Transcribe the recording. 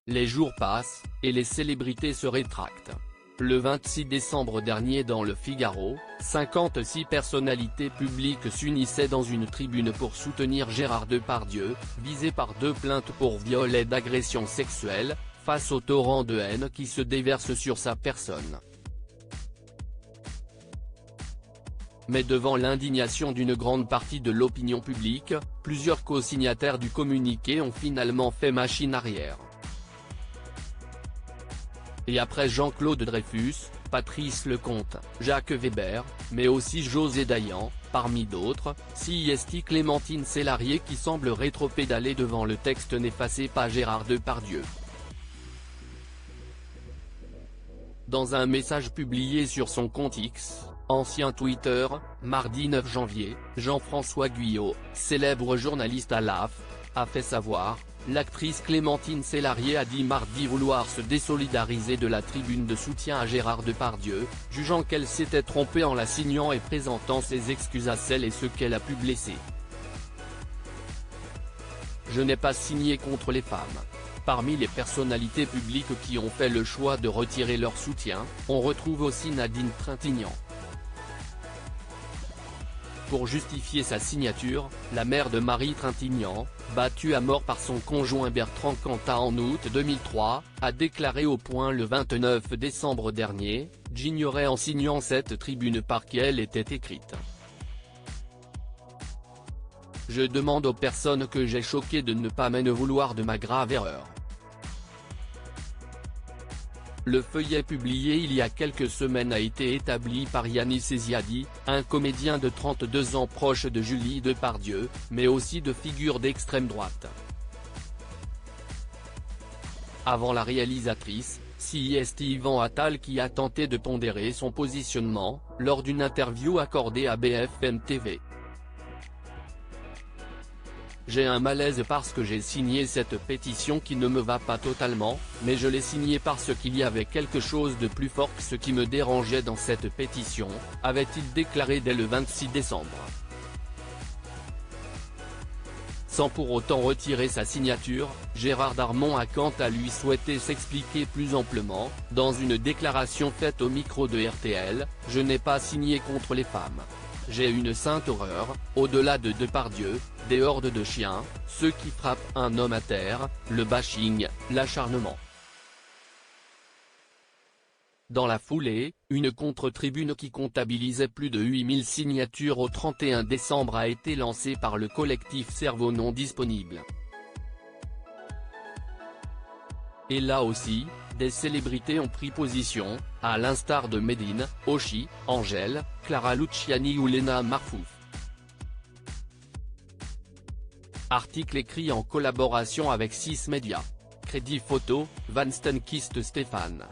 Les jours passent, et les célébrités se rétractent. Le 26 décembre dernier dans Le Figaro, 56 personnalités publiques s'unissaient dans une tribune pour soutenir Gérard Depardieu, visé par 2 plaintes pour viol et d'agression sexuelle, face au torrent de haine qui se déverse sur sa personne. Mais devant l'indignation d'une grande partie de l'opinion publique, plusieurs co-signataires du communiqué ont finalement fait machine arrière. Et après Jean-Claude Dreyfus, Patrice Lecomte, Jacques Weber, mais aussi José Dayan, parmi d'autres, CIST Clémentine Célarié qui semble rétropédaler devant le texte n'effaçait pas Gérard Depardieu. Dans un message publié sur son compte X, ancien Twitter, mardi 9 janvier, Jean-François Guyot, célèbre journaliste à l'AF, a fait savoir, l'actrice Clémentine Célarié a dit mardi vouloir se désolidariser de la tribune de soutien à Gérard Depardieu, jugeant qu'elle s'était trompée en la signant et présentant ses excuses à celles et ceux qu'elle a pu blesser. Je n'ai pas signé contre les femmes. Parmi les personnalités publiques qui ont fait le choix de retirer leur soutien, on retrouve aussi Nadine Trintignant. Pour justifier sa signature, la mère de Marie Trintignant, battue à mort par son conjoint Bertrand Cantat en août 2003, a déclaré au Point le 29 décembre dernier, « J'ignorais en signant cette tribune par qui elle était écrite. Je demande aux personnes que j'ai choquées de ne pas me vouloir de ma grave erreur. » Le feuillet publié il y a quelques semaines a été établi par Yanis Eziadi, un comédien de 32 ans proche de Julie Depardieu, mais aussi de figures d'extrême droite. Avant la réalisatrice, CIST Yvan Attal qui a tenté de pondérer son positionnement, lors d'une interview accordée à BFM TV. J'ai un malaise parce que j'ai signé cette pétition qui ne me va pas totalement, mais je l'ai signée parce qu'il y avait quelque chose de plus fort que ce qui me dérangeait dans cette pétition, avait-il déclaré dès le 26 décembre. Sans pour autant retirer sa signature, Gérard Darmon a quant à lui souhaité s'expliquer plus amplement, dans une déclaration faite au micro de RTL, « Je n'ai pas signé contre les femmes. J'ai une sainte horreur, au-delà de Depardieu, des hordes de chiens, ceux qui frappent un homme à terre, le bashing, l'acharnement. » Dans la foulée, une contre-tribune qui comptabilisait plus de 8000 signatures au 31 décembre a été lancée par le collectif Cerveau non disponible. Et là aussi, des célébrités ont pris position, à l'instar de Medine, Ochi, Angèle, Clara Luciani ou Lena Marfouf. Article écrit en collaboration avec 6 médias. Crédit photo, Van Stenkist Stéphane.